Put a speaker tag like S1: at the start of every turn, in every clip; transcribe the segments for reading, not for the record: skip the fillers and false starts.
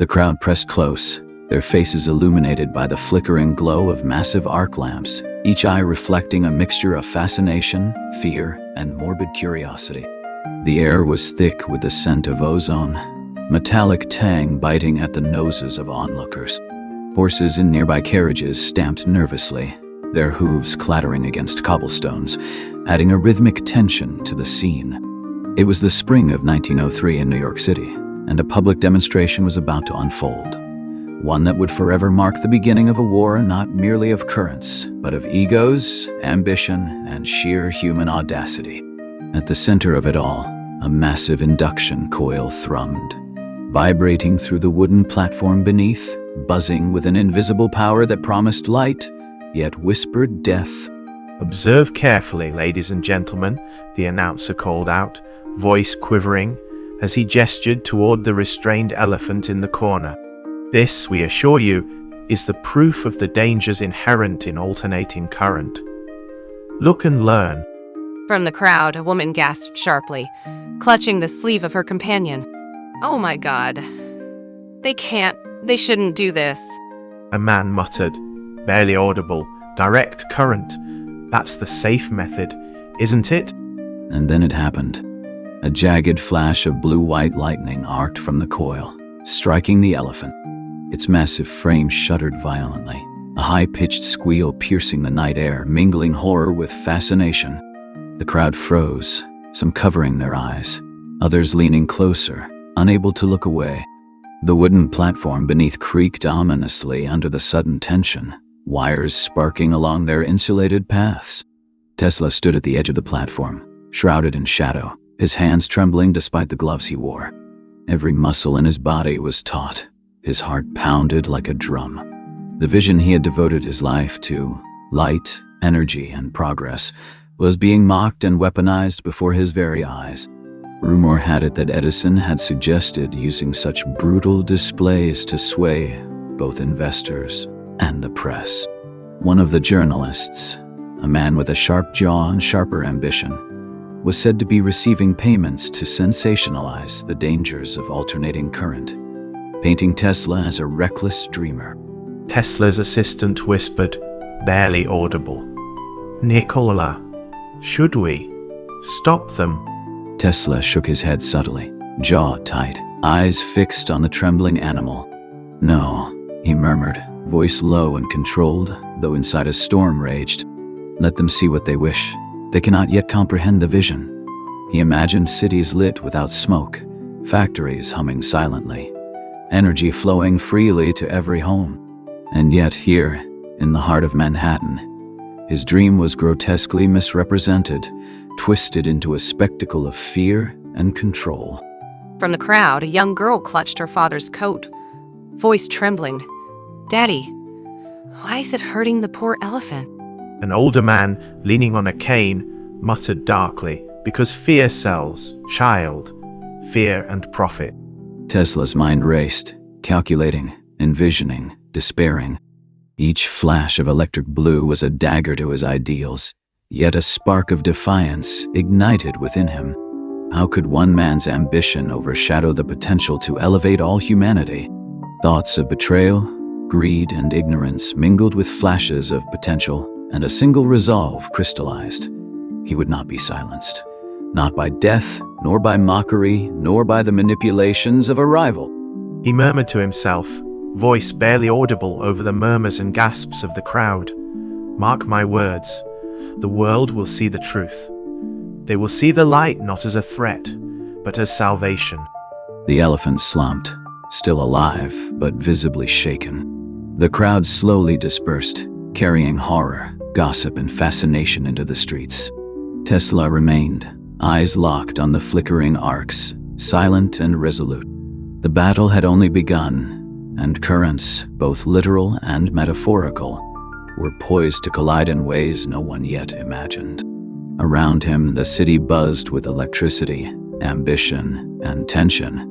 S1: The crowd pressed close, their faces illuminated by the flickering glow of massive arc lamps, each eye reflecting a mixture of fascination, fear, and morbid curiosity. The air was thick with the scent of ozone, metallic tang biting at the noses of onlookers. Horses in nearby carriages stamped nervously, their hooves clattering against cobblestones, adding a rhythmic tension to the scene. It was the spring of 1903 in New York City, and a public demonstration was about to unfold. One that would forever mark the beginning of a war not merely of currents, but of egos, ambition, and sheer human audacity. At the center of it all, a massive induction coil thrummed, vibrating through the wooden platform beneath, buzzing with an invisible power that promised light, yet whispered death.
S2: "Observe carefully, ladies and gentlemen," the announcer called out, voice quivering, as he gestured toward the restrained elephant in the corner. "This, we assure you, is the proof of the dangers inherent in alternating current. Look and learn."
S3: From the crowd, a woman gasped sharply, clutching the sleeve of her companion. "Oh my God. They shouldn't do this."
S2: A man muttered, barely audible, "Direct current. That's the safe method, isn't it?"
S1: And then it happened. A jagged flash of blue-white lightning arced from the coil, striking the elephant. Its massive frame shuddered violently, a high-pitched squeal piercing the night air, mingling horror with fascination. The crowd froze, some covering their eyes, others leaning closer, unable to look away. The wooden platform beneath creaked ominously under the sudden tension, wires sparking along their insulated paths. Tesla stood at the edge of the platform, shrouded in shadow, his hands trembling despite the gloves he wore. Every muscle in his body was taut, his heart pounded like a drum. The vision he had devoted his life to, light, energy, and progress, was being mocked and weaponized before his very eyes. Rumor had it that Edison had suggested using such brutal displays to sway both investors and the press. One of the journalists, a man with a sharp jaw and sharper ambition, was said to be receiving payments to sensationalize the dangers of alternating current, painting Tesla as a reckless dreamer.
S2: Tesla's assistant whispered, barely audible, "Nikola, should we stop them?"
S1: Tesla shook his head subtly, jaw tight, eyes fixed on the trembling animal. "No," he murmured, voice low and controlled, though inside a storm raged. "Let them see what they wish. They cannot yet comprehend the vision." He imagined cities lit without smoke, factories humming silently, energy flowing freely to every home. And yet here, in the heart of Manhattan, his dream was grotesquely misrepresented, twisted into a spectacle of fear and control.
S3: From the crowd, a young girl clutched her father's coat, voice trembling. "Daddy, why is it hurting the poor elephant?"
S2: An older man, leaning on a cane, muttered darkly, "Because fear sells, child. Fear and profit."
S1: Tesla's mind raced, calculating, envisioning, despairing. Each flash of electric blue was a dagger to his ideals, yet a spark of defiance ignited within him. How could one man's ambition overshadow the potential to elevate all humanity? Thoughts of betrayal, greed, and ignorance mingled with flashes of potential, and a single resolve crystallized. He would not be silenced. Not by death, nor by mockery, nor by the manipulations of a rival.
S2: He murmured to himself, voice barely audible over the murmurs and gasps of the crowd. "Mark my words, the world will see the truth. They will see the light not as a threat, but as salvation."
S1: The elephant slumped, still alive, but visibly shaken. The crowd slowly dispersed, carrying horror, gossip, and fascination into the streets. Tesla remained, eyes locked on the flickering arcs, silent and resolute. The battle had only begun, and currents, both literal and metaphorical, were poised to collide in ways no one yet imagined. Around him, the city buzzed with electricity, ambition, and tension,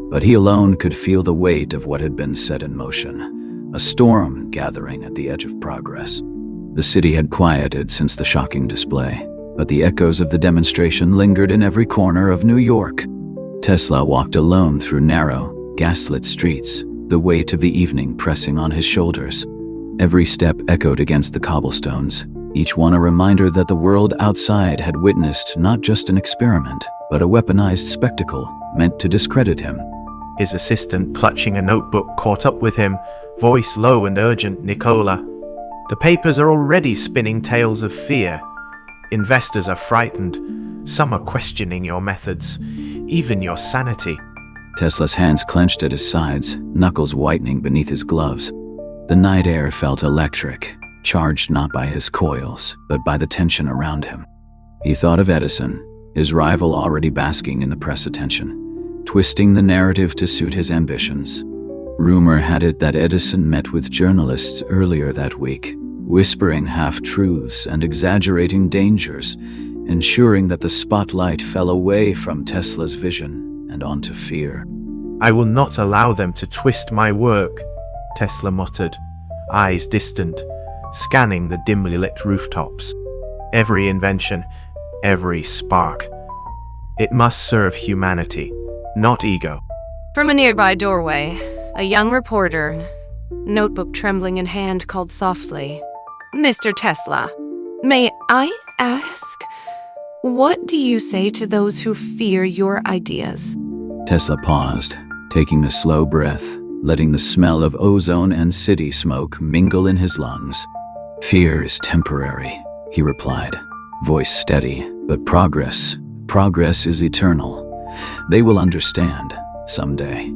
S1: but he alone could feel the weight of what had been set in motion, a storm gathering at the edge of progress. The city had quieted since the shocking display, but the echoes of the demonstration lingered in every corner of New York. Tesla walked alone through narrow, gaslit streets, the weight of the evening pressing on his shoulders. Every step echoed against the cobblestones, each one a reminder that the world outside had witnessed not just an experiment, but a weaponized spectacle meant to discredit him.
S2: His assistant, clutching a notebook, caught up with him, voice low and urgent. "Nikola, the papers are already spinning tales of fear. Investors are frightened. Some are questioning your methods, even your sanity."
S1: Tesla's hands clenched at his sides, knuckles whitening beneath his gloves. The night air felt electric, charged not by his coils, but by the tension around him. He thought of Edison, his rival already basking in the press attention, twisting the narrative to suit his ambitions. Rumor had it that Edison met with journalists earlier that week, whispering half-truths and exaggerating dangers, ensuring that the spotlight fell away from Tesla's vision and onto fear.
S2: "I will not allow them to twist my work," Tesla muttered, eyes distant, scanning the dimly lit rooftops. "Every invention, every spark, it must serve humanity, not ego."
S3: From a nearby doorway, a young reporter, notebook trembling in hand, called softly, "Mr. Tesla, may I ask, what do you say to those who fear your ideas?"
S1: Tesla paused, taking a slow breath, letting the smell of ozone and city smoke mingle in his lungs. "Fear is temporary," he replied, voice steady, "but progress is eternal. They will understand, someday."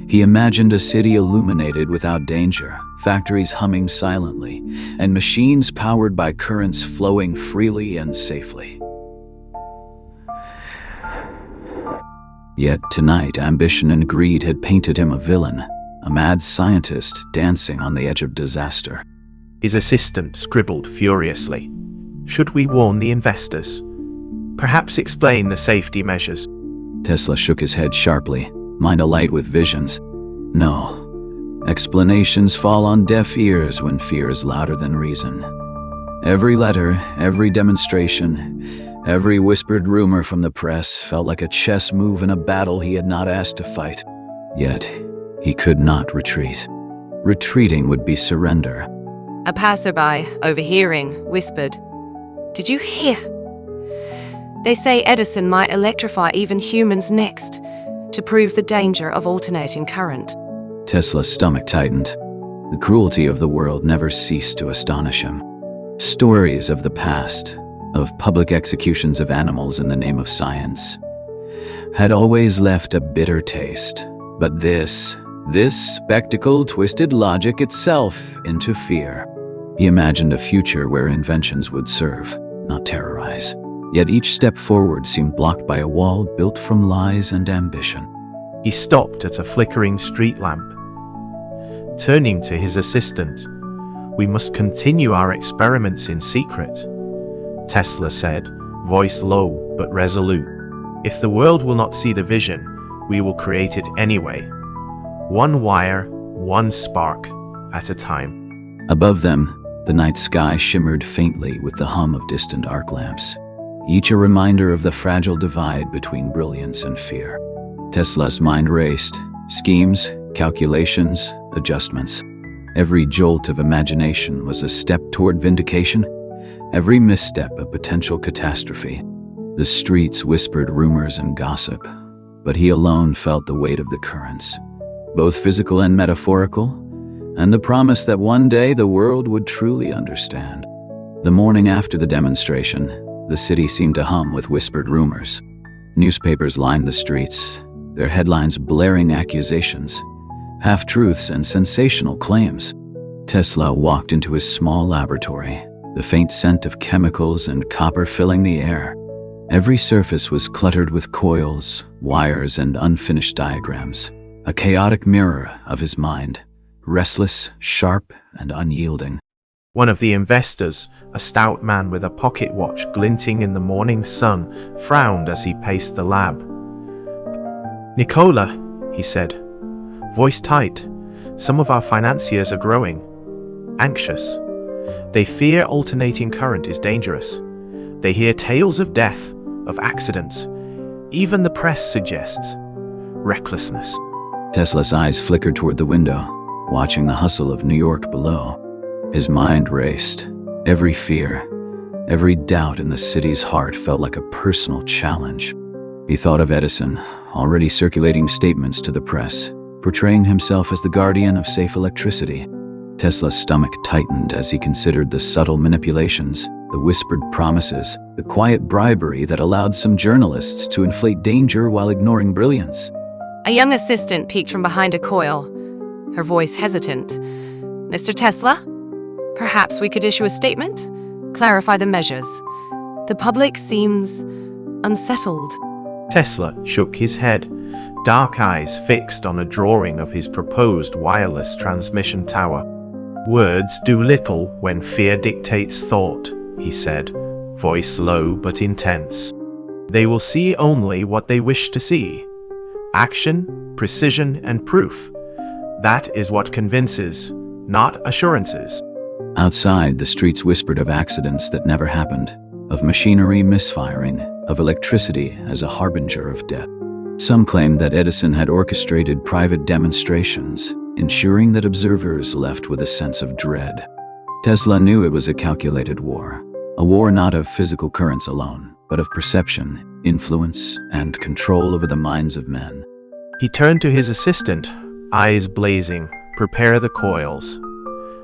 S1: He imagined a city illuminated without danger, factories humming silently, and machines powered by currents flowing freely and safely. Yet tonight, ambition and greed had painted him a villain, a mad scientist dancing on the edge of disaster.
S2: His assistant scribbled furiously. "Should we warn the investors? Perhaps explain the safety measures?"
S1: Tesla shook his head sharply, mind alight with visions. No. Explanations fall on deaf ears when fear is louder than reason. Every letter, every demonstration, every whispered rumor from the press felt like a chess move in a battle he had not asked to fight. Yet, he could not retreat. Retreating would be surrender.
S3: A passerby, overhearing, whispered, "Did you hear? They say Edison might electrify even humans next, to prove the danger of alternating current."
S1: Tesla's stomach tightened. The cruelty of the world never ceased to astonish him. Stories of the past, of public executions of animals in the name of science, had always left a bitter taste. But this spectacle twisted logic itself into fear. He imagined a future where inventions would serve, not terrorize. Yet each step forward seemed blocked by a wall built from lies and ambition.
S2: He stopped at a flickering street lamp. Turning to his assistant, "We must continue our experiments in secret," Tesla said, voice low but resolute. "If the world will not see the vision, we will create it anyway. One wire, one spark at a time."
S1: Above them, the night sky shimmered faintly with the hum of distant arc lamps, each a reminder of the fragile divide between brilliance and fear. Tesla's mind raced, schemes, calculations, adjustments. Every jolt of imagination was a step toward vindication, every misstep a potential catastrophe. The streets whispered rumors and gossip, but he alone felt the weight of the currents, both physical and metaphorical, and the promise that one day the world would truly understand. The morning after the demonstration, the city seemed to hum with whispered rumors. Newspapers lined the streets, their headlines blaring accusations, half-truths and sensational claims. Tesla walked into his small laboratory, the faint scent of chemicals and copper filling the air. Every surface was cluttered with coils, wires, and unfinished diagrams, a chaotic mirror of his mind, restless, sharp, and unyielding.
S2: One of the investors, a stout man with a pocket watch glinting in the morning sun, frowned as he paced the lab. "Nikola," he said, voice tight, "some of our financiers are growing anxious. They fear alternating current is dangerous. They hear tales of death, of accidents. Even the press suggests recklessness."
S1: Tesla's eyes flickered toward the window, watching the hustle of New York below. His mind raced. Every fear, every doubt in the city's heart felt like a personal challenge. He thought of Edison, already circulating statements to the press, portraying himself as the guardian of safe electricity. Tesla's stomach tightened as he considered the subtle manipulations, the whispered promises, the quiet bribery that allowed some journalists to inflate danger while ignoring brilliance.
S3: A young assistant peeked from behind a coil, her voice hesitant. Mr. Tesla, perhaps we could issue a statement? Clarify the measures. The public seems unsettled.
S2: Tesla shook his head, dark eyes fixed on a drawing of his proposed wireless transmission tower. Words do little when fear dictates thought, he said, voice low but intense. They will see only what they wish to see. Action, precision, and proof. That is what convinces, not assurances.
S1: Outside, the streets whispered of accidents that never happened, of machinery misfiring, of electricity as a harbinger of death. Some claimed that Edison had orchestrated private demonstrations, ensuring that observers left with a sense of dread. Tesla knew it was a calculated war, a war not of physical currents alone, but of perception, influence, and control over the minds of men.
S2: He turned to his assistant, eyes blazing. Prepare the coils.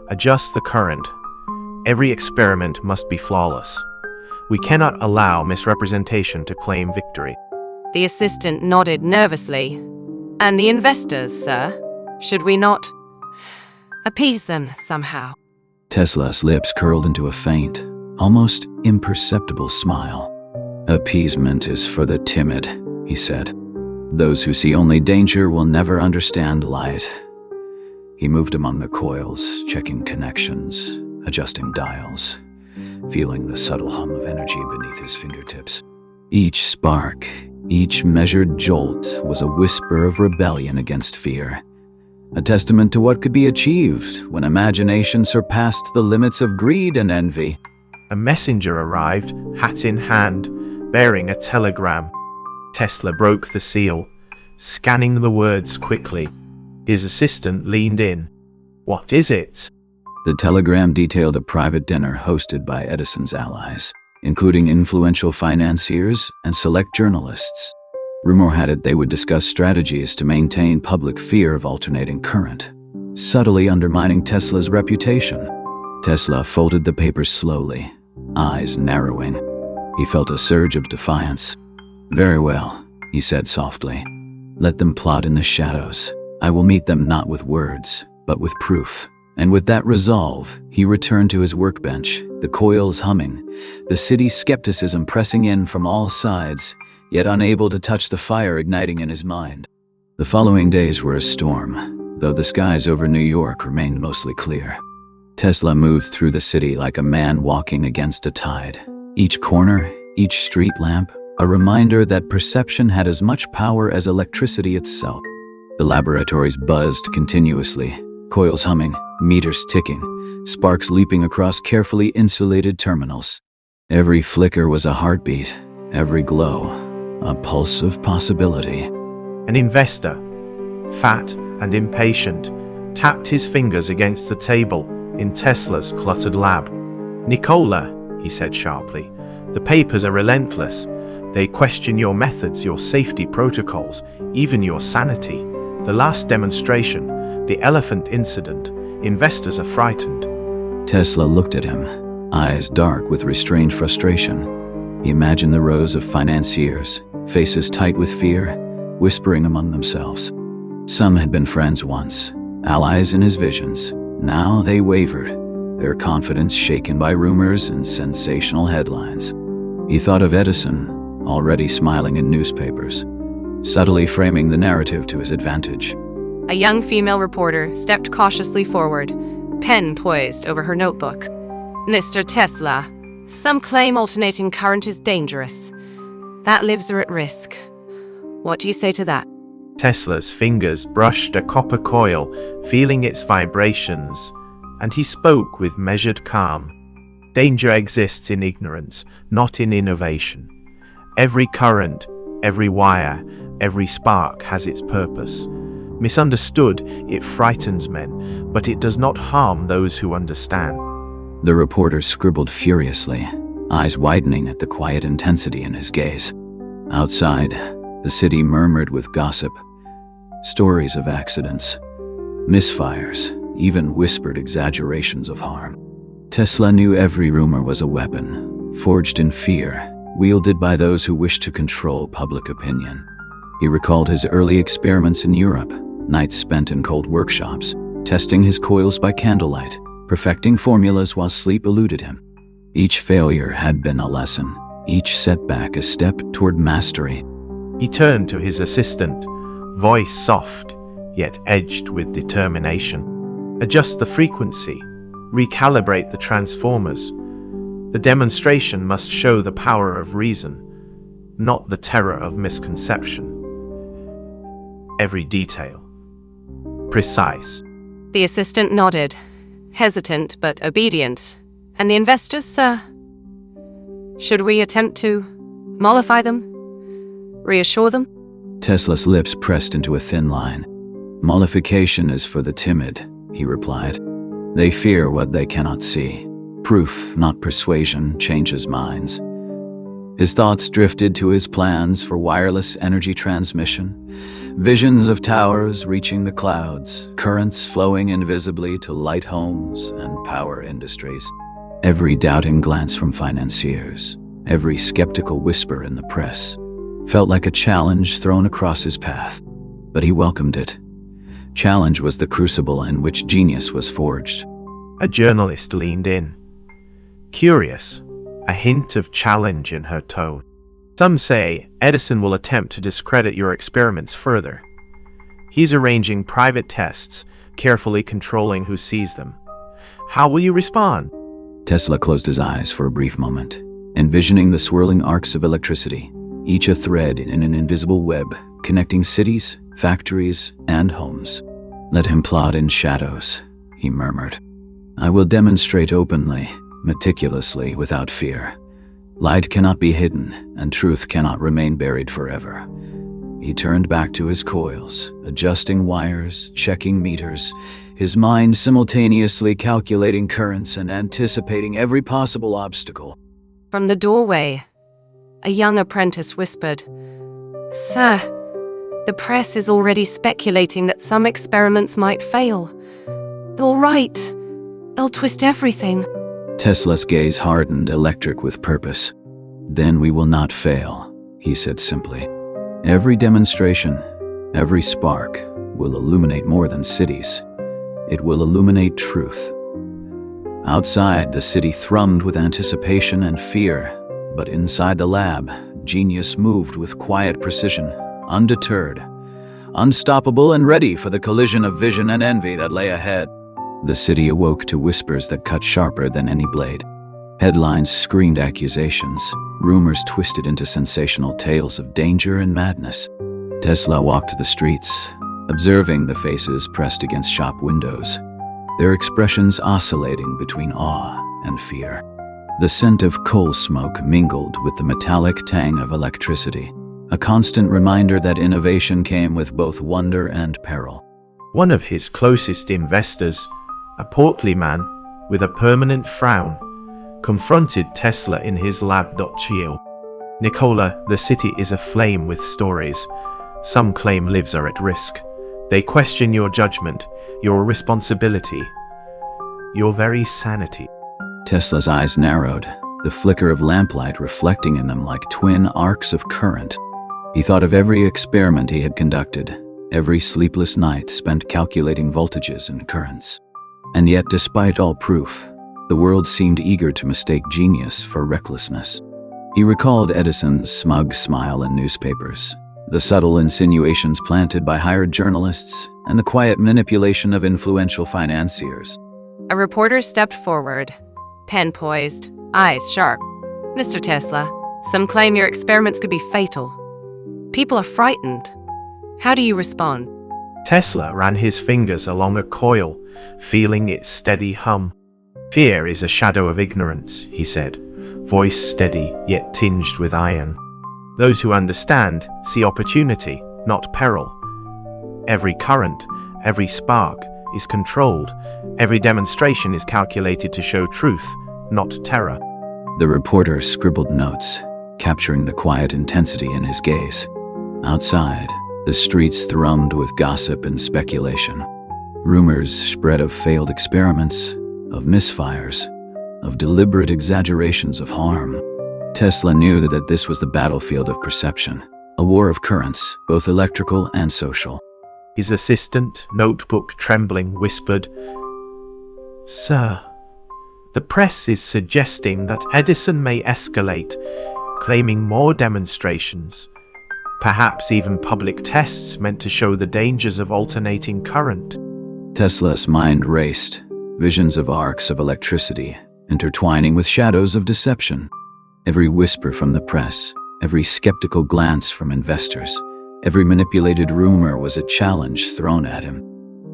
S2: Adjust the current. Every experiment must be flawless. We cannot allow misrepresentation to claim victory.
S3: The assistant nodded nervously. And the investors, sir? Should we not appease them somehow?
S1: Tesla's lips curled into a faint, almost imperceptible smile. Appeasement is for the timid, he said. Those who see only danger will never understand light. He moved among the coils, checking connections, adjusting dials, feeling the subtle hum of energy beneath his fingertips. Each spark, each measured jolt was a whisper of rebellion against fear, a testament to what could be achieved when imagination surpassed the limits of greed and envy.
S2: A messenger arrived, hat in hand, bearing a telegram. Tesla broke the seal, scanning the words quickly. His assistant leaned in. What is it?
S1: The telegram detailed a private dinner hosted by Edison's allies, including influential financiers and select journalists. Rumor had it they would discuss strategies to maintain public fear of alternating current, subtly undermining Tesla's reputation. Tesla folded the papers slowly, eyes narrowing. He felt a surge of defiance. Very well, he said softly. Let them plot in the shadows. I will meet them not with words, but with proof. And with that resolve, he returned to his workbench, the coils humming, the city's skepticism pressing in from all sides, yet unable to touch the fire igniting in his mind. The following days were a storm, though the skies over New York remained mostly clear. Tesla moved through the city like a man walking against a tide. Each corner, each street lamp, a reminder that perception had as much power as electricity itself. The laboratories buzzed continuously, coils humming, meters ticking, sparks leaping across carefully insulated terminals. Every flicker was a heartbeat, every glow, a pulse of possibility.
S2: An investor, fat and impatient, tapped his fingers against the table in Tesla's cluttered lab. Nikola, he said sharply, the papers are relentless. They question your methods, your safety protocols, even your sanity. The last demonstration, the elephant incident, investors are frightened.
S1: Tesla looked at him, eyes dark with restrained frustration. He imagined the rows of financiers, faces tight with fear, whispering among themselves. Some had been friends once, allies in his visions. Now they wavered, their confidence shaken by rumors and sensational headlines. He thought of Edison, already smiling in newspapers, subtly framing the narrative to his advantage.
S3: A young female reporter stepped cautiously forward, pen poised over her notebook. Mr. Tesla, some claim alternating current is dangerous. That lives are at risk. What do you say to that?
S2: Tesla's fingers brushed a copper coil, feeling its vibrations, and he spoke with measured calm. Danger exists in ignorance, not in innovation. Every current, every wire, every spark has its purpose. Misunderstood, it frightens men, but it does not harm those who understand.
S1: The reporter scribbled furiously, eyes widening at the quiet intensity in his gaze. Outside, the city murmured with gossip, stories of accidents, misfires, even whispered exaggerations of harm. Tesla knew every rumor was a weapon, forged in fear, wielded by those who wished to control public opinion. He recalled his early experiments in Europe, nights spent in cold workshops, testing his coils by candlelight, perfecting formulas while sleep eluded him. Each failure had been a lesson, each setback a step toward mastery.
S2: He turned to his assistant, voice soft, yet edged with determination. Adjust the frequency, recalibrate the transformers. The demonstration must show the power of reason, not the terror of misconception. Every detail. Precise.
S3: The assistant nodded, hesitant but obedient. And the investors, sir? Should we attempt to mollify them? Reassure them?
S1: Tesla's lips pressed into a thin line. Mollification is for the timid, he replied. They fear what they cannot see. Proof, not persuasion, changes minds. His thoughts drifted to his plans for wireless energy transmission, visions of towers reaching the clouds, currents flowing invisibly to light homes and power industries. Every doubting glance from financiers, every skeptical whisper in the press, felt like a challenge thrown across his path. But he welcomed it. Challenge was the crucible in which genius was forged.
S2: A journalist leaned in, curious, a hint of challenge in her tone. Some say Edison will attempt to discredit your experiments further. He's arranging private tests, carefully controlling who sees them. How will you respond?
S1: Tesla closed his eyes for a brief moment, envisioning the swirling arcs of electricity, each a thread in an invisible web connecting cities, factories, and homes. Let him plod in shadows, he murmured. I will demonstrate openly, meticulously, without fear. Light cannot be hidden, and truth cannot remain buried forever. He turned back to his coils, adjusting wires, checking meters, his mind simultaneously calculating currents and anticipating every possible obstacle.
S3: From the doorway, a young apprentice whispered, Sir, the press is already speculating that some experiments might fail. They'll write. They'll twist everything.
S1: Tesla's gaze hardened, electric with purpose. Then we will not fail, he said simply. Every demonstration, every spark, will illuminate more than cities. It will illuminate truth. Outside, the city thrummed with anticipation and fear, but inside the lab, genius moved with quiet precision, undeterred, unstoppable and ready for the collision of vision and envy that lay ahead. The city awoke to whispers that cut sharper than any blade. Headlines screamed accusations, rumors twisted into sensational tales of danger and madness. Tesla walked the streets, observing the faces pressed against shop windows, their expressions oscillating between awe and fear. The scent of coal smoke mingled with the metallic tang of electricity, a constant reminder that innovation came with both wonder and peril.
S2: One of his closest investors, a portly man with a permanent frown, confronted Tesla in his lab. Nikola, the city is aflame with stories. Some claim lives are at risk. They question your judgment, your responsibility, your very sanity.
S1: Tesla's eyes narrowed, the flicker of lamplight reflecting in them like twin arcs of current. He thought of every experiment he had conducted, every sleepless night spent calculating voltages and currents. And yet, despite all proof, the world seemed eager to mistake genius for recklessness. He recalled Edison's smug smile in newspapers, the subtle insinuations planted by hired journalists, and the quiet manipulation of influential financiers.
S3: A reporter stepped forward, pen poised, eyes sharp. Mr. Tesla, some claim your experiments could be fatal. People are frightened. How do you respond?
S2: Tesla ran his fingers along a coil, feeling its steady hum. Fear is a shadow of ignorance, he said, voice steady yet tinged with iron. Those who understand see opportunity, not peril. Every current, every spark is controlled. Every demonstration is calculated to show truth, not terror.
S1: The reporter scribbled notes, capturing the quiet intensity in his gaze. Outside, the streets thrummed with gossip and speculation. Rumors spread of failed experiments, of misfires, of deliberate exaggerations of harm. Tesla knew that this was the battlefield of perception, a war of currents, both electrical and social.
S2: His assistant, notebook trembling, whispered, "Sir, the press is suggesting that Edison may escalate, claiming more demonstrations, perhaps even public tests meant to show the dangers of alternating current."
S1: Tesla's mind raced, visions of arcs of electricity, intertwining with shadows of deception. Every whisper from the press, every skeptical glance from investors, every manipulated rumor was a challenge thrown at him.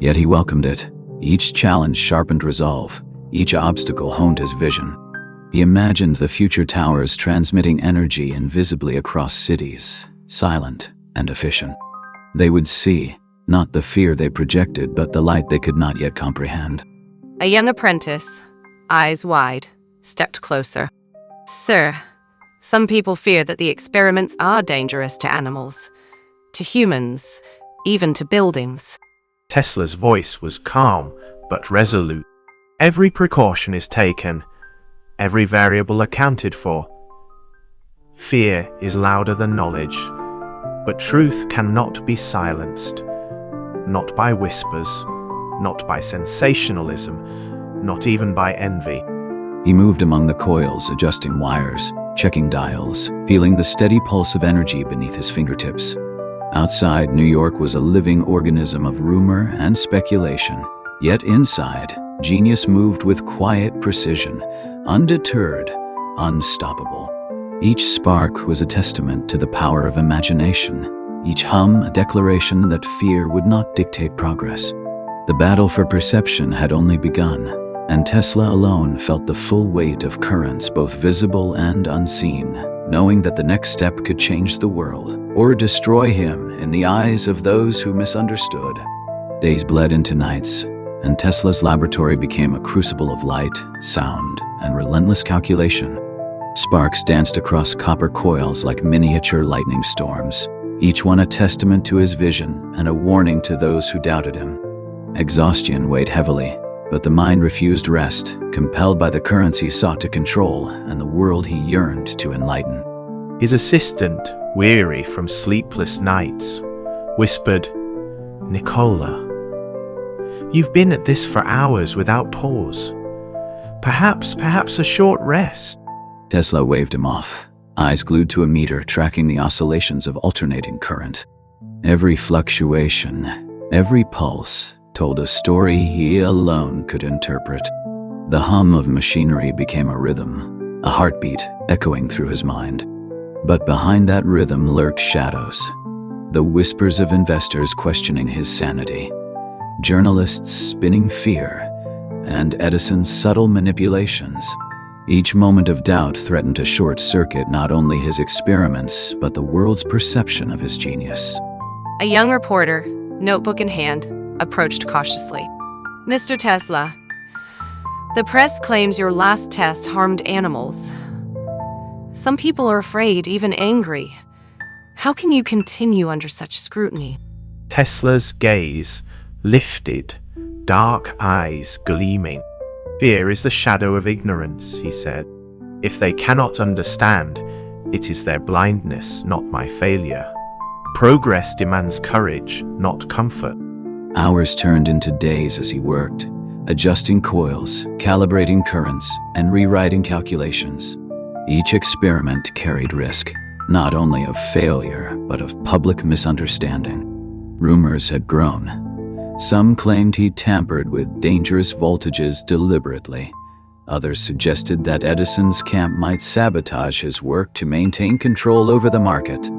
S1: Yet he welcomed it. Each challenge sharpened resolve. Each obstacle honed his vision. He imagined the future towers transmitting energy invisibly across cities, silent and efficient. They would see, not the fear they projected, but the light they could not yet comprehend.
S3: A young apprentice, eyes wide, stepped closer. "Sir, some people fear that the experiments are dangerous to animals, to humans, even to buildings."
S2: Tesla's voice was calm but resolute. Every precaution is taken, every variable accounted for. Fear is louder than knowledge, but truth cannot be silenced. Not by whispers, not by sensationalism, not even by envy.
S1: He moved among the coils, adjusting wires, checking dials, feeling the steady pulse of energy beneath his fingertips. Outside, New York was a living organism of rumor and speculation. Yet inside, genius moved with quiet precision, undeterred, unstoppable. Each spark was a testament to the power of imagination, each hum a declaration that fear would not dictate progress. The battle for perception had only begun, and Tesla alone felt the full weight of currents both visible and unseen, knowing that the next step could change the world or destroy him in the eyes of those who misunderstood. Days bled into nights, and Tesla's laboratory became a crucible of light, sound, and relentless calculation. Sparks danced across copper coils like miniature lightning storms, each one a testament to his vision and a warning to those who doubted him. Exhaustion weighed heavily, but the mind refused rest, compelled by the currents he sought to control and the world he yearned to enlighten.
S2: His assistant, weary from sleepless nights, whispered, "Nikola, you've been at this for hours without pause. Perhaps a short rest."
S1: Tesla waved him off, eyes glued to a meter tracking the oscillations of alternating current. Every fluctuation, every pulse, told a story he alone could interpret. The hum of machinery became a rhythm, a heartbeat echoing through his mind. But behind that rhythm lurked shadows, the whispers of investors questioning his sanity, journalists spinning fear, and Edison's subtle manipulations. Each moment of doubt threatened to short-circuit not only his experiments, but the world's perception of his genius.
S3: A young reporter, notebook in hand, approached cautiously. "Mr. Tesla, the press claims your last test harmed animals. Some people are afraid, even angry. How can you continue under such scrutiny?"
S2: Tesla's gaze lifted, dark eyes gleaming. "Fear is the shadow of ignorance," he said. "If they cannot understand, it is their blindness, not my failure. Progress demands courage, not comfort."
S1: Hours turned into days as he worked, adjusting coils, calibrating currents, and rewriting calculations. Each experiment carried risk, not only of failure, but of public misunderstanding. Rumors had grown. Some claimed he tampered with dangerous voltages deliberately. Others suggested that Edison's camp might sabotage his work to maintain control over the market.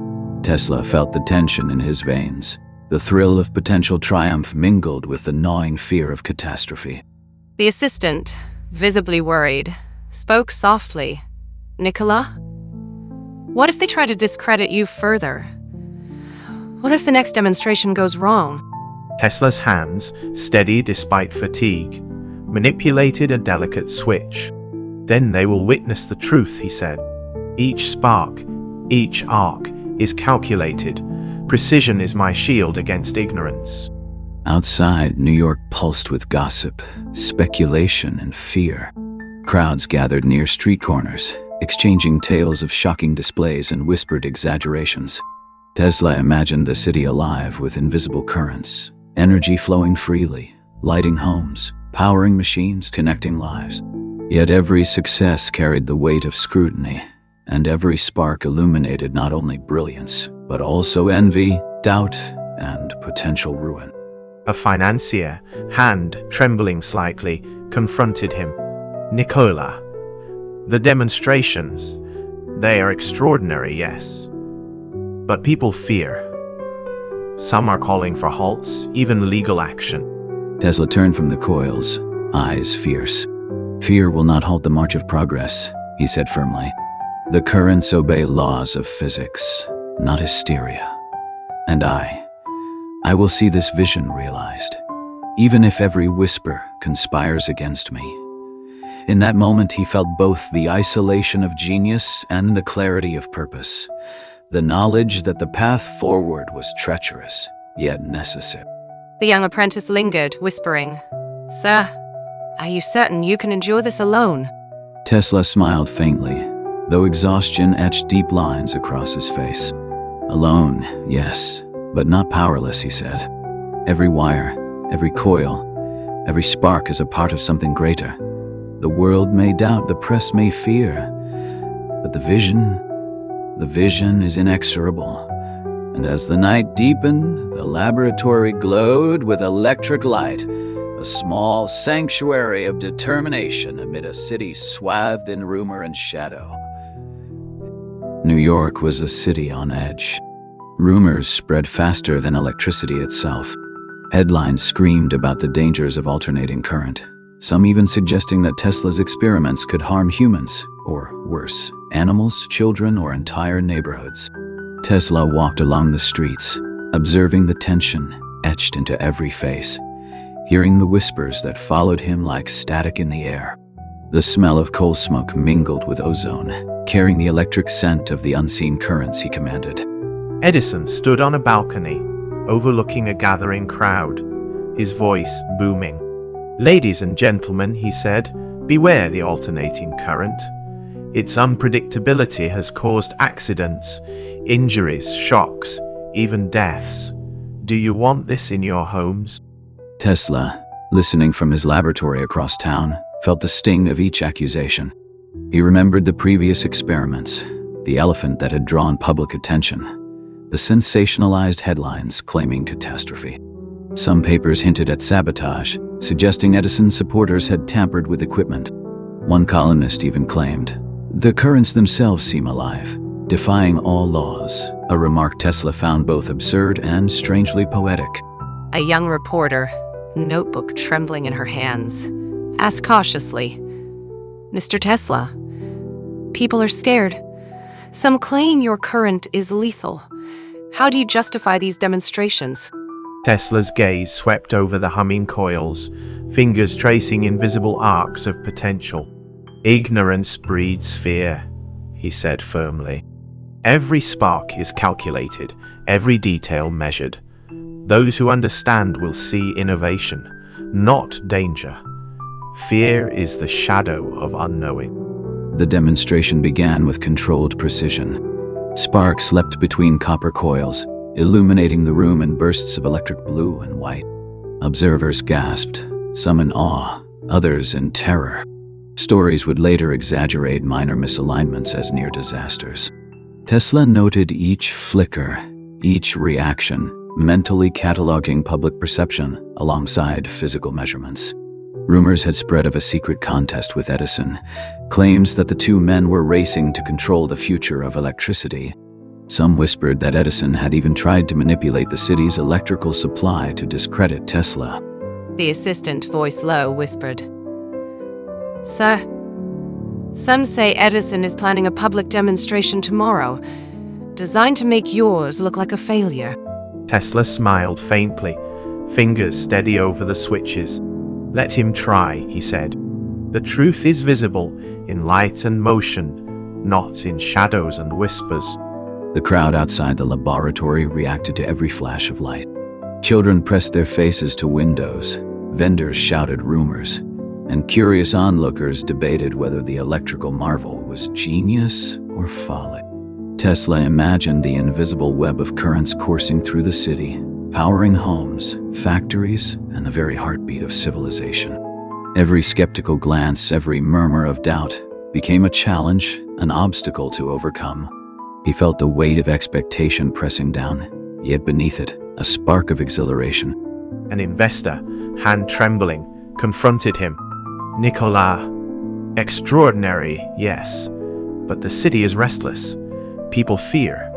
S1: Tesla felt the tension in his veins. The thrill of potential triumph mingled with the gnawing fear of catastrophe.
S3: The assistant, visibly worried, spoke softly. "Nikola, what if they try to discredit you further? What if the next demonstration goes wrong?"
S2: Tesla's hands, steady despite fatigue, manipulated a delicate switch. Then they will witness the truth, he said. Each spark, each arc is calculated. Precision is my shield against ignorance.
S1: Outside, New York pulsed with gossip, speculation, and fear. Crowds gathered near street corners, exchanging tales of shocking displays and whispered exaggerations. Tesla imagined the city alive with invisible currents, energy flowing freely, lighting homes, powering machines, connecting lives. Yet every success carried the weight of scrutiny, and every spark illuminated not only brilliance, but also envy, doubt, and potential ruin.
S2: A financier, hand trembling slightly, confronted him. Nikola, the demonstrations, they are extraordinary, yes. But people fear. Some are calling for halts, even legal action.
S1: Tesla turned from the coils, eyes fierce. Fear will not halt the march of progress, he said firmly. The currents obey laws of physics, not hysteria. And I will see this vision realized, even if every whisper conspires against me. In that moment, he felt both the isolation of genius and the clarity of purpose, the knowledge that the path forward was treacherous, yet necessary.
S3: The young apprentice lingered, whispering, "Sir, are you certain you can endure this alone?"
S1: Tesla smiled faintly, though exhaustion etched deep lines across his face. Alone, yes, but not powerless, he said. Every wire, every coil, every spark is a part of something greater. The world may doubt, the press may fear, but the vision is inexorable. And as the night deepened, the laboratory glowed with electric light, a small sanctuary of determination amid a city swathed in rumor and shadow. New York was a city on edge. Rumors spread faster than electricity itself. Headlines screamed about the dangers of alternating current, some even suggesting that Tesla's experiments could harm humans, or worse, animals, children, or entire neighborhoods. Tesla walked along the streets, observing the tension etched into every face, hearing the whispers that followed him like static in the air. The smell of coal smoke mingled with ozone, carrying the electric scent of the unseen currents he commanded.
S2: Edison stood on a balcony, overlooking a gathering crowd, his voice booming. "Ladies and gentlemen," he said, "beware the alternating current. Its unpredictability has caused accidents, injuries, shocks, even deaths. Do you want this in your homes?"
S1: Tesla, listening from his laboratory across town, felt the sting of each accusation. He remembered the previous experiments, the elephant that had drawn public attention, the sensationalized headlines claiming catastrophe. Some papers hinted at sabotage, suggesting Edison's supporters had tampered with equipment. One columnist even claimed, "The currents themselves seem alive, defying all laws," a remark Tesla found both absurd and strangely poetic.
S3: A young reporter, notebook trembling in her hands, asked cautiously, "Mr. Tesla, people are scared. Some claim your current is lethal. How do you justify these demonstrations?"
S2: Tesla's gaze swept over the humming coils, fingers tracing invisible arcs of potential. "Ignorance breeds fear," he said firmly. "Every spark is calculated, every detail measured. Those who understand will see innovation, not danger. Fear is the shadow of unknowing."
S1: The demonstration began with controlled precision. Sparks leapt between copper coils, illuminating the room in bursts of electric blue and white. Observers gasped, some in awe, others in terror. Stories would later exaggerate minor misalignments as near disasters. Tesla noted each flicker, each reaction, mentally cataloging public perception alongside physical measurements. Rumors had spread of a secret contest with Edison, claims that the two men were racing to control the future of electricity. Some whispered that Edison had even tried to manipulate the city's electrical supply to discredit Tesla.
S3: The assistant, voice low, whispered, "Sir, some say Edison is planning a public demonstration tomorrow, designed to make yours look like a failure."
S2: Tesla smiled faintly, fingers steady over the switches. "Let him try," he said. "The truth is visible in light and motion, not in shadows and whispers."
S1: The crowd outside the laboratory reacted to every flash of light. Children pressed their faces to windows, vendors shouted rumors, and curious onlookers debated whether the electrical marvel was genius or folly. Tesla imagined the invisible web of currents coursing through the city, powering homes, factories, and the very heartbeat of civilization. Every skeptical glance, every murmur of doubt became a challenge, an obstacle to overcome. He felt the weight of expectation pressing down, yet beneath it, a spark of exhilaration.
S2: An investor, hand trembling, confronted him. "Nikola, extraordinary, yes, but the city is restless. People fear.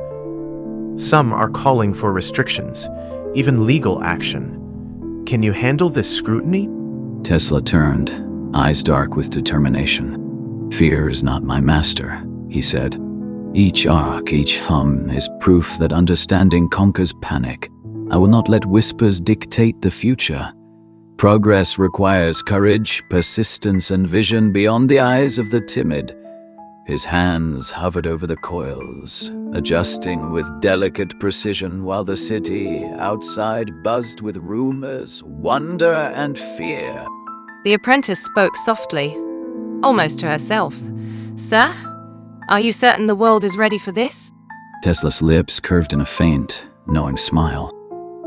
S2: Some are calling for restrictions, even legal action. Can you handle this scrutiny?"
S1: Tesla turned, eyes dark with determination. "Fear is not my master," he said. "Each arc, each hum is proof that understanding conquers panic. I will not let whispers dictate the future. Progress requires courage, persistence, and vision beyond the eyes of the timid." His hands hovered over the coils, adjusting with delicate precision while the city outside buzzed with rumors, wonder, and fear.
S3: The apprentice spoke softly, almost to herself. "Sir, are you certain the world is ready for this?"
S1: Tesla's lips curved in a faint, knowing smile.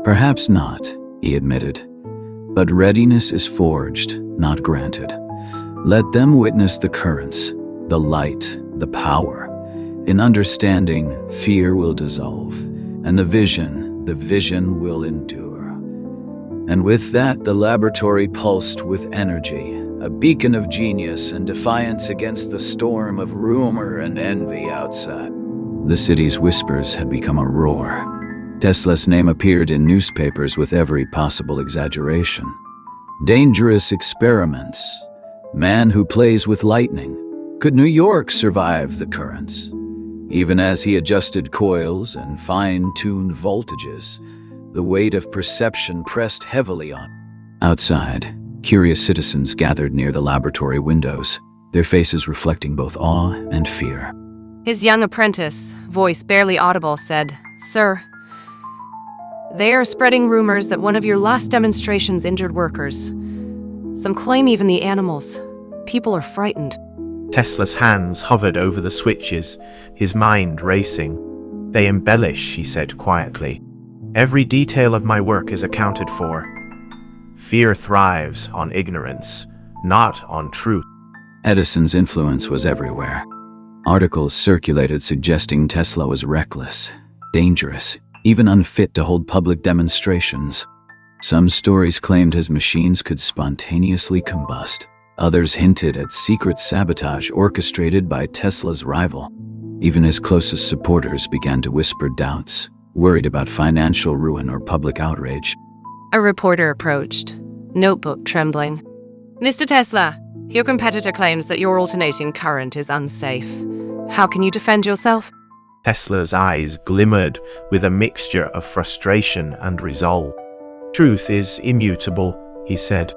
S1: "Perhaps not," he admitted. "But readiness is forged, not granted. Let them witness the currents, the light, the power. In understanding, fear will dissolve, and the vision will endure." And with that, the laboratory pulsed with energy, a beacon of genius and defiance against the storm of rumor and envy outside. The city's whispers had become a roar. Tesla's name appeared in newspapers with every possible exaggeration. "Dangerous experiments. Man who plays with lightning. Could New York survive the currents?" Even as he adjusted coils and fine-tuned voltages, the weight of perception pressed heavily on. Outside, curious citizens gathered near the laboratory windows, their faces reflecting both awe and fear.
S3: His young apprentice, voice barely audible, said, "Sir, they are spreading rumors that one of your last demonstrations injured workers. Some claim even the animals. People are frightened."
S2: Tesla's hands hovered over the switches, his mind racing. "They embellish," he said quietly. "Every detail of my work is accounted for. Fear thrives on ignorance, not on truth."
S1: Edison's influence was everywhere. Articles circulated suggesting Tesla was reckless, dangerous, even unfit to hold public demonstrations. Some stories claimed his machines could spontaneously combust. Others hinted at secret sabotage orchestrated by Tesla's rival. Even his closest supporters began to whisper doubts, worried about financial ruin or public outrage.
S3: A reporter approached, notebook trembling. "Mr. Tesla, your competitor claims that your alternating current is unsafe. How can you defend yourself?"
S2: Tesla's eyes glimmered with a mixture of frustration and resolve. "Truth is immutable," he said.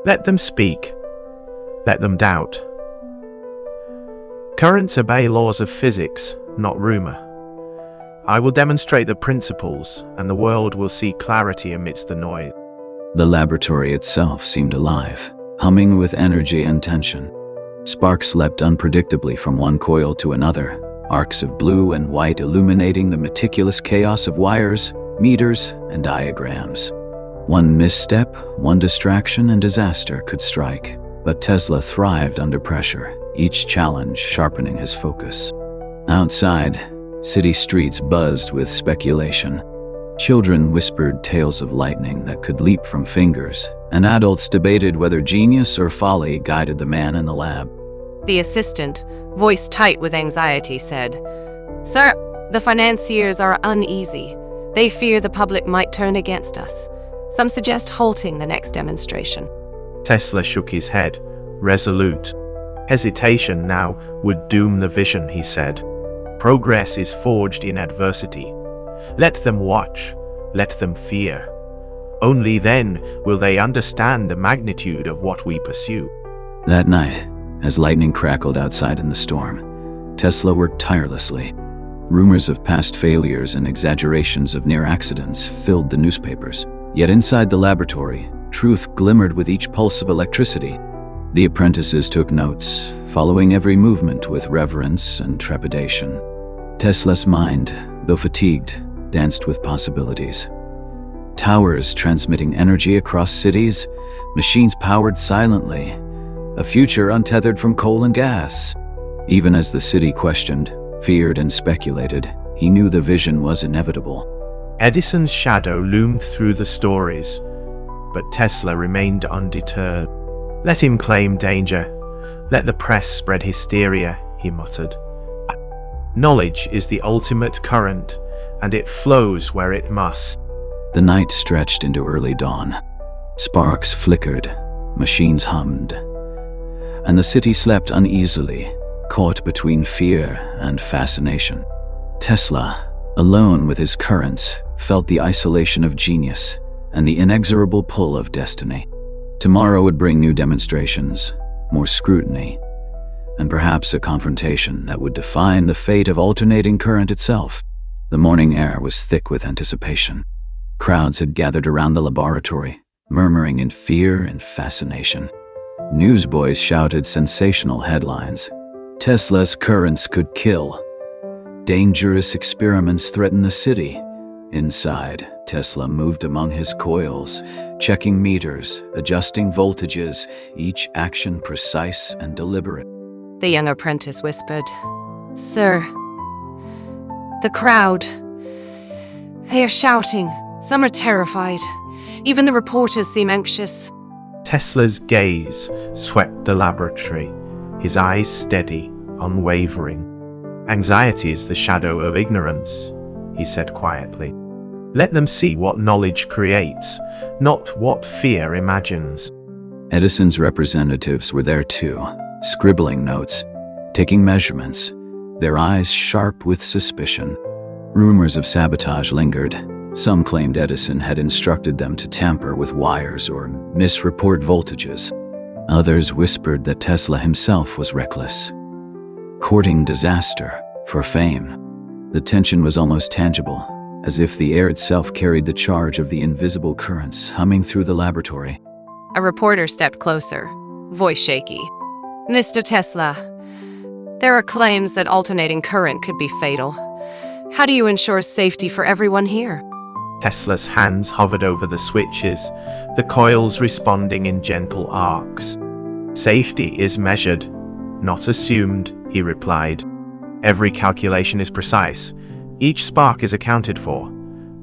S2: "Let them speak. Let them doubt. Currents obey laws of physics, not rumor. I will demonstrate the principles, and the world will see clarity amidst the noise."
S1: The laboratory itself seemed alive, humming with energy and tension. Sparks leapt unpredictably from one coil to another, arcs of blue and white illuminating the meticulous chaos of wires, meters, and diagrams. One misstep, one distraction, and disaster could strike. But Tesla thrived under pressure, each challenge sharpening his focus. Outside, city streets buzzed with speculation. Children whispered tales of lightning that could leap from fingers, and adults debated whether genius or folly guided the man in the lab.
S3: The assistant, voice tight with anxiety, said, "Sir, the financiers are uneasy. They fear the public might turn against us. Some suggest halting the next demonstration."
S2: Tesla shook his head, resolute. Hesitation now would doom the vision, he said. "Progress is forged in adversity. Let them watch, let them fear. Only then will they understand the magnitude of what we pursue.
S1: That night, as lightning crackled outside in the storm, Tesla worked tirelessly. Rumors of past failures and exaggerations of near accidents filled the newspapers. Yet inside the laboratory, truth glimmered with each pulse of electricity. The apprentices took notes, following every movement with reverence and trepidation. Tesla's mind, though fatigued, danced with possibilities. Towers transmitting energy across cities, machines powered silently, a future untethered from coal and gas. Even as the city questioned, feared, and speculated, he knew the vision was inevitable.
S2: Edison's shadow loomed through the stories, but Tesla remained undeterred. Let him claim danger. Let the press spread hysteria, he muttered. Knowledge is the ultimate current, and it flows where it must.
S1: The night stretched into early dawn. Sparks flickered, machines hummed, and the city slept uneasily, caught between fear and fascination. Tesla, alone with his currents, felt the isolation of genius and the inexorable pull of destiny. Tomorrow would bring new demonstrations, more scrutiny, and perhaps a confrontation that would define the fate of alternating current itself. The morning air was thick with anticipation. Crowds had gathered around the laboratory, murmuring in fear and fascination. Newsboys shouted sensational headlines. Tesla's currents could kill. Dangerous experiments threaten the city. Inside, Tesla moved among his coils, checking meters, adjusting voltages, each action precise and deliberate.
S3: The young apprentice whispered, "Sir, the crowd. They are shouting. Some are terrified. Even the reporters seem anxious."
S2: Tesla's gaze swept the laboratory, his eyes steady, unwavering. "Anxiety is the shadow of ignorance," he said quietly. "Let them see what knowledge creates, not what fear imagines."
S1: Edison's representatives were there too, scribbling notes, taking measurements, their eyes sharp with suspicion. Rumors of sabotage lingered. Some claimed Edison had instructed them to tamper with wires or misreport voltages. Others whispered that Tesla himself was reckless, courting disaster for fame. The tension was almost tangible, as if the air itself carried the charge of the invisible currents humming through the laboratory.
S3: A reporter stepped closer, voice shaky. "Mr. Tesla, there are claims that alternating current could be fatal. How do you ensure safety for everyone here?"
S2: Tesla's hands hovered over the switches, the coils responding in gentle arcs. "Safety is measured, not assumed," he replied. "Every calculation is precise. Each spark is accounted for.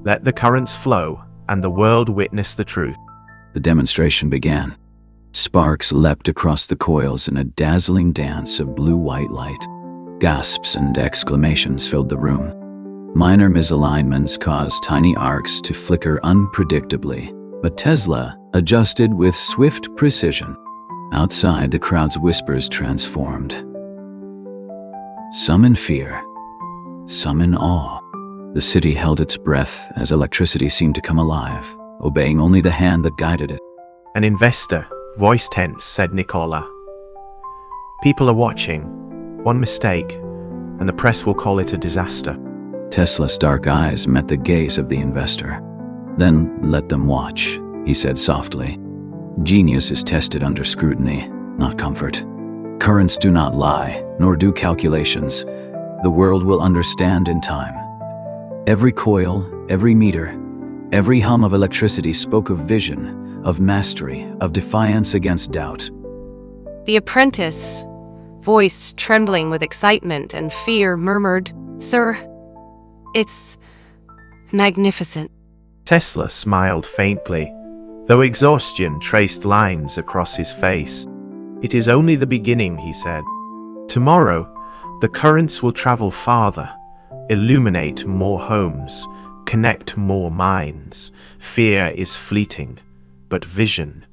S2: Let the currents flow, and the world witness the truth."
S1: The demonstration began. Sparks leapt across the coils in a dazzling dance of blue-white light. Gasps and exclamations filled the room. Minor misalignments caused tiny arcs to flicker unpredictably, but Tesla adjusted with swift precision. Outside, the crowd's whispers transformed. Some in fear, some in awe. The city held its breath as electricity seemed to come alive, obeying only the hand that guided it.
S2: "An investor, voice tense," said Nikola. "People are watching. One mistake, and the press will call it a disaster."
S1: Tesla's dark eyes met the gaze of the investor. "Then let them watch," he said softly. "Genius is tested under scrutiny, not comfort. Currents do not lie, nor do calculations. The world will understand in time." Every coil, every meter, every hum of electricity spoke of vision, of mastery, of defiance against doubt.
S3: The apprentice, voice trembling with excitement and fear, murmured, "Sir, it's magnificent."
S2: Tesla smiled faintly, though exhaustion traced lines across his face. "It is only the beginning," he said. "Tomorrow, the currents will travel farther, illuminate more homes, connect more minds. Fear is fleeting, but vision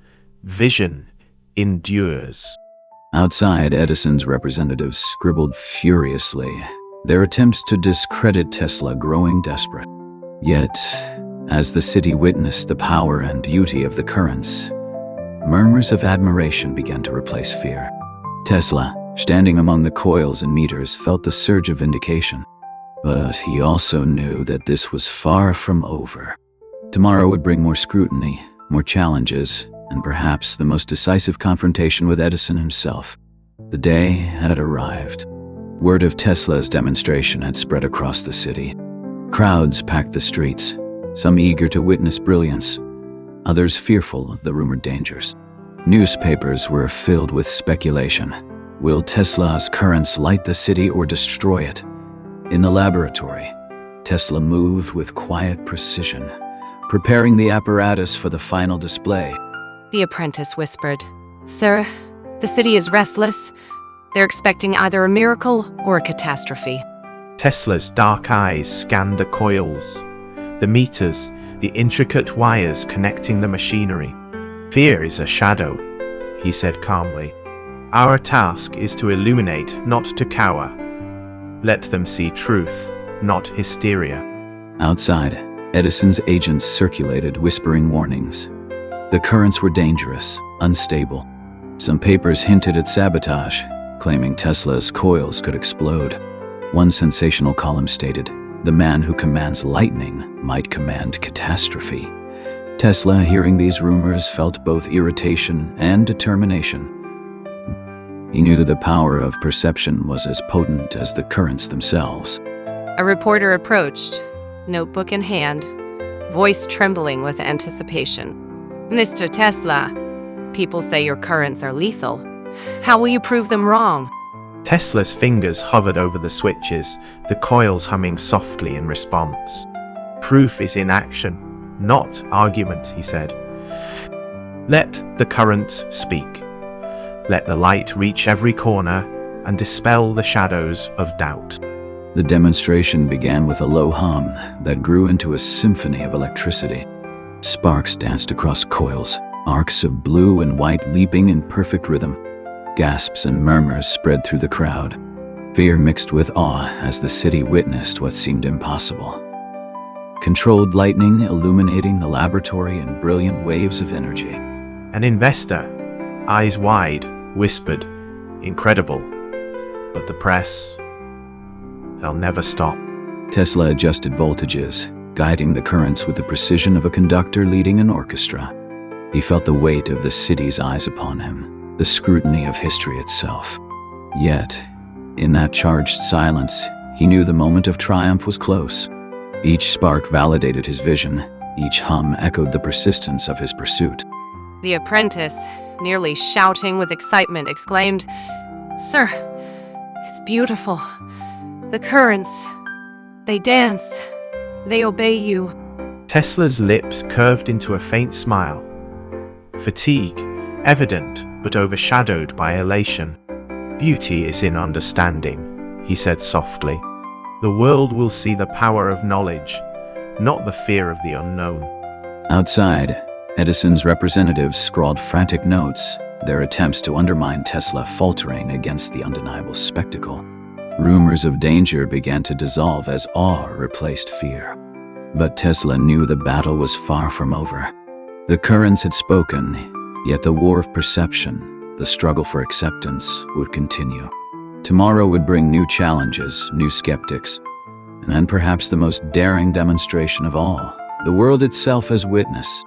S2: endures."
S1: Outside, Edison's representatives scribbled furiously, their attempts to discredit Tesla growing desperate. Yet, As the city witnessed the power and beauty of the currents, murmurs of admiration began to replace fear. Tesla, standing among the coils and meters, felt the surge of vindication. But he also knew that this was far from over. Tomorrow would bring more scrutiny, more challenges, and perhaps the most decisive confrontation with Edison himself. The day had arrived. Word of Tesla's demonstration had spread across the city. Crowds packed the streets, some eager to witness brilliance, others fearful of the rumored dangers. Newspapers were filled with speculation. Will Tesla's currents light the city or destroy it? In the laboratory, Tesla moved with quiet precision, preparing the apparatus for the final display.
S3: The apprentice whispered, "Sir, the city is restless. They're expecting either a miracle or a catastrophe."
S2: Tesla's dark eyes scanned the coils, the meters, the intricate wires connecting the machinery. "Fear is a shadow," he said calmly. "Our task is to illuminate, not to cower. Let them see truth, not hysteria."
S1: Outside, Edison's agents circulated whispering warnings. The currents were dangerous, unstable. Some papers hinted at sabotage, claiming Tesla's coils could explode. One sensational column stated, "The man who commands lightning might command catastrophe." Tesla, hearing these rumors, felt both irritation and determination. He knew that the power of perception was as potent as the currents themselves.
S3: A reporter approached, notebook in hand, voice trembling with anticipation. "Mr. Tesla, people say your currents are lethal. How will you prove them wrong?"
S2: Tesla's fingers hovered over the switches, the coils humming softly in response. "Proof is in action, not argument," he said. "Let the currents speak. Let the light reach every corner and dispel the shadows of doubt."
S1: The demonstration began with a low hum that grew into a symphony of electricity. Sparks danced across coils, arcs of blue and white leaping in perfect rhythm. Gasps and murmurs spread through the crowd. Fear mixed with awe as the city witnessed what seemed impossible. Controlled lightning illuminating the laboratory in brilliant waves of energy.
S2: An investor, eyes wide, whispered, "Incredible. But the press, they'll never stop."
S1: Tesla adjusted voltages, guiding the currents with the precision of a conductor leading an orchestra. He felt the weight of the city's eyes upon him, the scrutiny of history itself. Yet, in that charged silence, he knew the moment of triumph was close. Each spark validated his vision, each hum echoed the persistence of his pursuit.
S3: The apprentice, nearly shouting with excitement, exclaimed, "Sir, it's beautiful. The currents, they dance, they obey you."
S2: Tesla's lips curved into a faint smile. Fatigue, evident but overshadowed by elation. "Beauty is in understanding," he said softly. "The world will see the power of knowledge, not the fear of the unknown."
S1: Outside, Edison's representatives scrawled frantic notes, their attempts to undermine Tesla faltering against the undeniable spectacle. Rumors of danger began to dissolve as awe replaced fear. But Tesla knew the battle was far from over. The currents had spoken, yet the war of perception, the struggle for acceptance, would continue. Tomorrow would bring new challenges, new skeptics, and then perhaps the most daring demonstration of all, the world itself as witness.